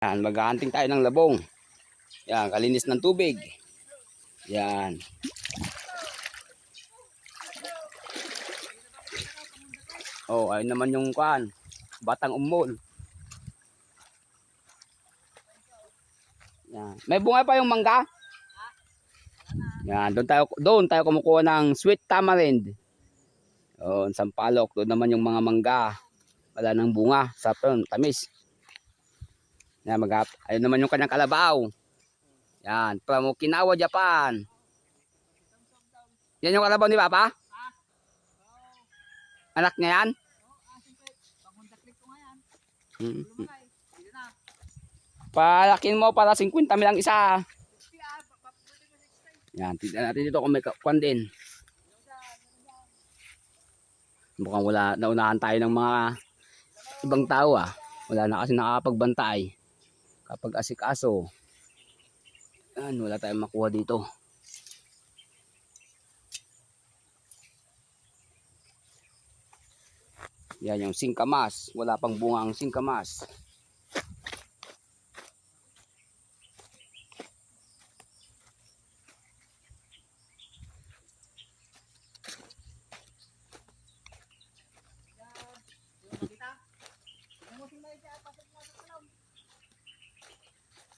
Yan, maghahunting tayo ng labong. Yan, kalinis ng tubig. Yan. Oh, ayun naman yung kuan, batang umol. Yan. May bunga pa yung mangga? Yan, doon tayo kumukuha ng sweet tamarind. Oh, sampalok, doon naman yung mga mangga. Wala nang bunga, sa tamis. Yan, ayun naman yung kanyang kalabaw. Yan, from Okinawa, Japan. Yan yung kalabaw ni Papa? Anak niya yan? Palakin mo para 50 lang isa. Yan, tignan natin dito kung may kwan din. Mukhang wala, naunahan tayo ng mga ibang tao ah. Wala na kasi nakakapagbantay. Kapag asikaso. Yan, wala tayong makuha dito. Yan yung singkamas. Wala pang bunga ang singkamas.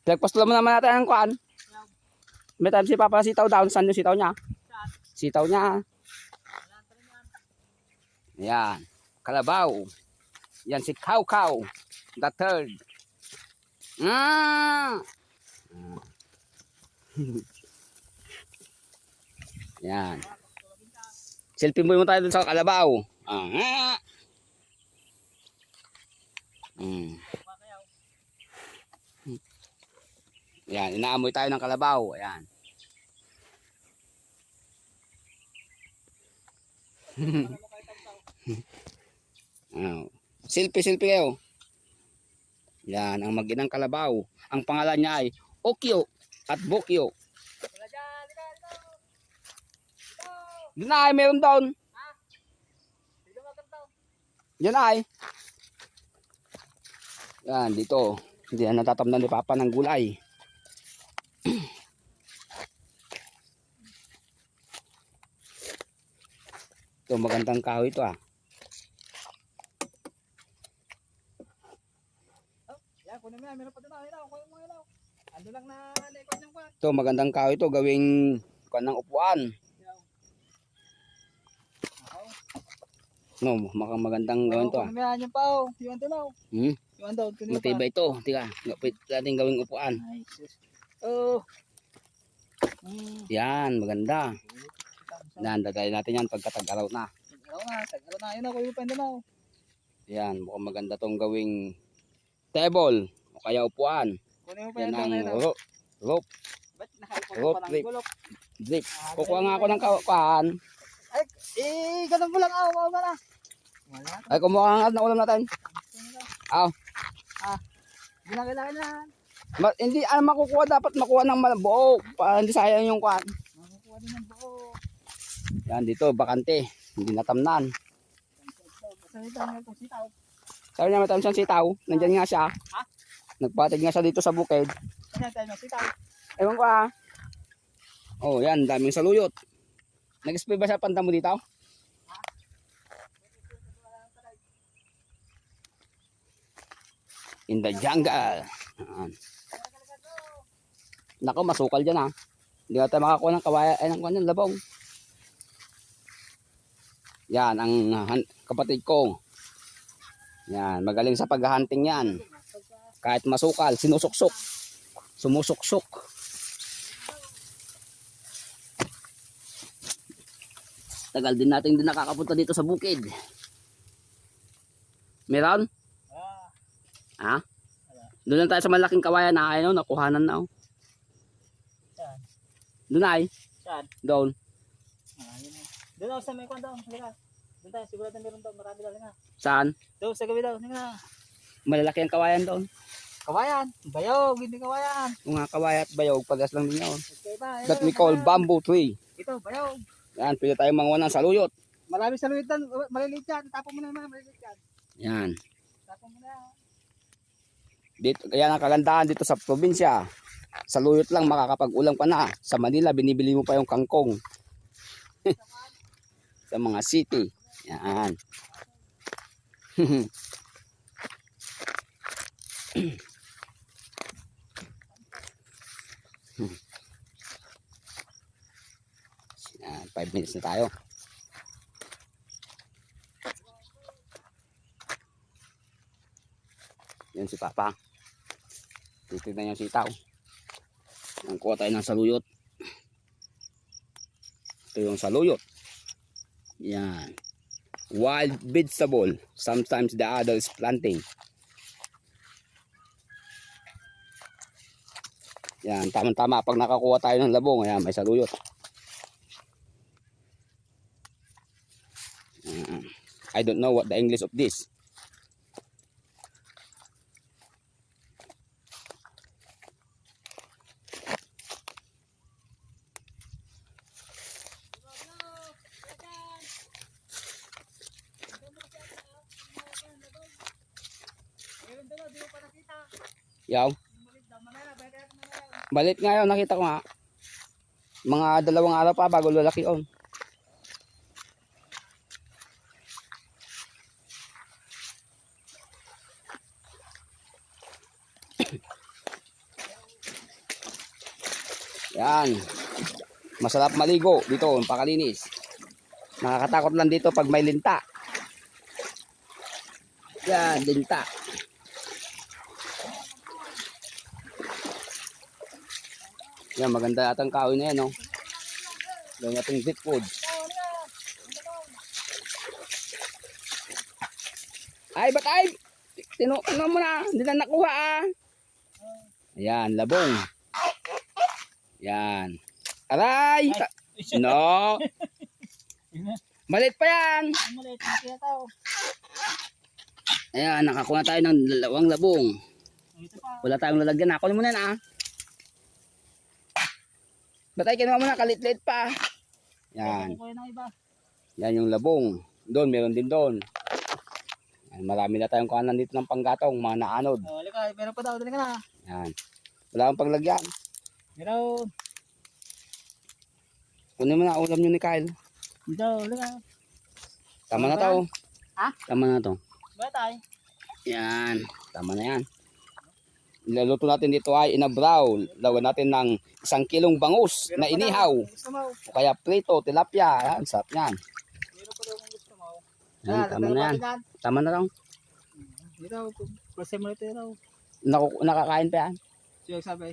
Pinagpastulan mo naman natin ang kuan. May time si Papa sitaw down. Saan yung sitaw niya? Sitaw niya. Yan. Kalabaw. Yan si Cow Cow. The third. Yan. Selfie mo tayo dun sa kalabaw. Yan, inaamoy tayo ng kalabaw. Ayan. Selfie kayo. Yan, ang mag-inang kalabaw. Ang pangalan niya ay Okyo at Bokyo. Doon ay, meron doon. Yan ay. Yan, dito. Hindi na natatamnan ni Papa ng gulay. Ito, magandang kahoy ito ah. Ito, magandang kahoy ito. Gawing kanang upuan. No, magandang gawin to ah. Matibay ito. Tika, natin gawing upuan. Yan, maganda. Nandagay natin yan pagkatag-araw na. Yan, mukhang maganda tong gawing table o kaya upuan. Yan ang rope drip. Kukuha nga ako ng kawan. Ay, ganun mo lang ako na. Ay, kumuha nga na ulam natin. Ginagalakan na. Hindi makukuha, dapat makuha ng buo para hindi sayang yung kuan. Makukuha din ng buo. Yan dito, bakante. Hindi natamnan. Sabi niya matamis siyang sitaw. Nandyan nga siya. Nagpatig nga siya dito sa bukid. Ewan ko ah. Oh, yan, daming saluyot. Nag-spray ba siya panta mo dito? In the jungle. Nako, masukal dyan ha. Hindi na tayo makakuha ng kawaya ay ng labong. Yan ang kapatid ko. Yan, magaling sa paghahunting yan. Kahit masukal, sinusuksok. Sumusuksok. Tagal din natin nakakapunta dito sa bukid. Meron? Ha? Doon lang tayo sa malaking kawayan na ayaw, nakuhanan na. Doon ay? Saan? Doon. Doon ako sa may kwan daw. Doon tayo, sigurado meron daw. Marami daw nga. Saan? Doon sa gabi daw. Nga. Malalaki ang kawayan doon. Kawayan. Bayog, hindi kawayan. Mga kawaya at bayog, pagas lang din yun. Magkaiba. That we call bamboo tree. Ito, bayog. Yan, pwede tayo manguha ng saluyot. Marami saluyot doon. Maliliit yan. Tapon mo na naman, maliliit yan. Yan. Tapon mo na. Dito, kaya ang kagandahan dito sa probinsya. Sa luyot lang makakapag-ulam ka na. Sa Manila, binibili mo pa yung kangkong. Sa mga city. Yan. Yan, 5 minutes na tayo. Yan si Papa. Titignan yung sitaw. Ang kuha tayo ng saluyot. Ito yung saluyot. Yan. Wild vegetable. Sometimes the other is planting. Yan, tama-tama. Pag nakakuha tayo ng labong, ayan, may saluyot. I don't know what the English of this. Yaw. Balit ngayon, nakita ko nga. Mga 2 araw pa bago lalaki on. Yan. Masarap maligo dito, pakalinis. Nakakatakot lang dito pag may linta. Yan, linta. Yan, maganda atang kahoy na yan, no? Gawin natin zip food. Ay, ba't ay? Tinukunan mo na. Hindi na nakuha, ah. Ayan, labong. Yan. Aray! No! Malit pa yan! Ayan, nakakuha tayo ng 2 labong. Wala tayong lalagyan na. Kunin mo na yan, ah. Ba't ay kinuha mo na? Kalit-lit pa. Yan. Yan yung labong. Doon, meron din doon. Yan, marami na tayong kanan dito ng panggatong, mga naanod. Oh, lika, meron pa daw, dali ka na. Yan. Wala akong paglagyan. Meron. Kunin mo na ulam nyo ni Kyle. Dito, lika. Tama na to. Ha? Tama na to. Batay. Yan. Tama na yan. Iluluto natin dito ay inabraw. Lawan natin ng 1 kilong bangus na inihaw. O kaya prito, tilapia. Yan, sarap yan. Meron pa daw kung gusto mo. Yan, tama na yan. Tama na lang. Dito, kasi mo ito daw. Nakakain pa yan. Siya sabi.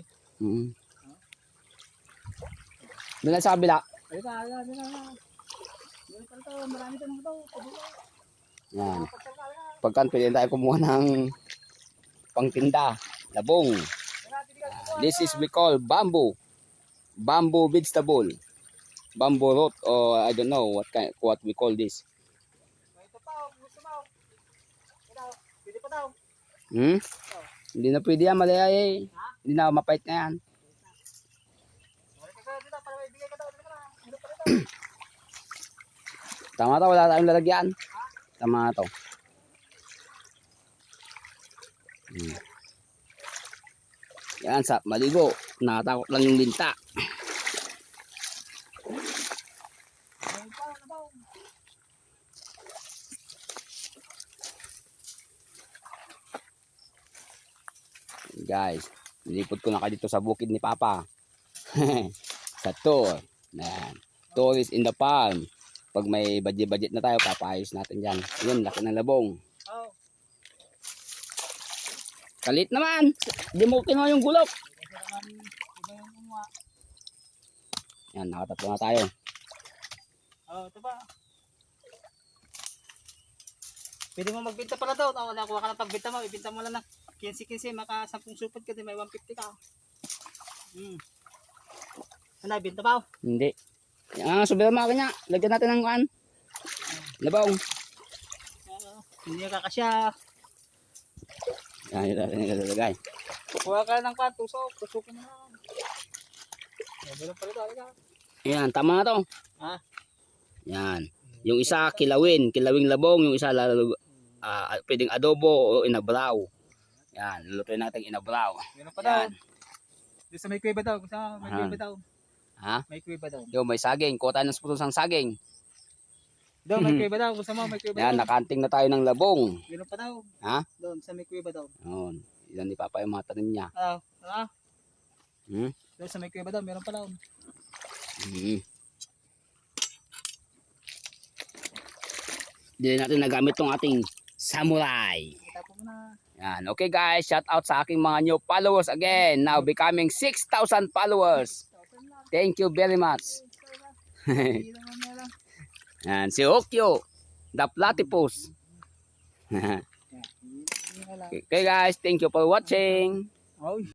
Doon na sa kabila. Dito, dito na. Meron pa ito, marami ito ng ito. Yan. Pagkan pwede tayo kumuha ng pangtinda. Labong. This is we call bamboo. Bamboo vegetable. Bamboo root or I don't know what we call this. Ito pa, gusto mo. Ito, pwede pa daw. Hindi na pwede yan, mali ay. Hindi na mapait na yan. Tama to, wala tayong lalagyan. Tama to. Yan, sa maligo. Nakatakot lang yung linta. Guys, nilipot ko na kayo dito sa bukid ni Papa. Sa tour. Yan. Tour is in the farm. Pag may budget na tayo, papayos natin dyan. Yun, laki ng labong. Oh. Kalit naman. Hindi mo kinuha yung gulok. Yan, nakatatlo na tayo. Oh, ito pa. Pwede mo magbenta pala daw. Nakuha ka ng pagbenta mo. Ibenta mo lang na 15-15. Maka 10 supot ka din. May 150 ka. Ano, ibenta pa? Hindi. Yan, sobrang mga kanya. Lagyan natin ng kan. Labong. Hindi ka kasya. Yan, yun natin ilalagay. Kuha ka ng kan. Tusok. Tusokin mo na. Meron pala ito. Alika. Yan, tama na to. Ha? Yan. Yung isa kilawin. Kilawing labong. Yung isa pwedeng adobo o inabraw. Yan, lulutuin natin inabraw. Meron pa daw. Yan. Doon sa may kuweba daw. Sa may kuweba daw. Ha? May kuweba daw. Yo, may saging. Kuha tayo ng putusang saging. Doon may kuweba daw. Gusto mo may kuweba Yan, daw. nakanting na tayo ng labong. Meron pa daw. Ha? Doon sa may kuweba daw. Yun. Yan ni Papa yung mga tanim niya. Hmm? Doon sa may kuweba daw. Meron pa daw. Hmm. Hindi natin nagamit tong ating samurai. Kita po muna. Yan. Okay guys, shout out sa aking mga new followers again. Now becoming 6,000 followers. Thank you very much. Hindi naman meron. Yan, si Okyo, the platypus. Yan. Hindi na lang. Okay guys, thank you for watching. Oy.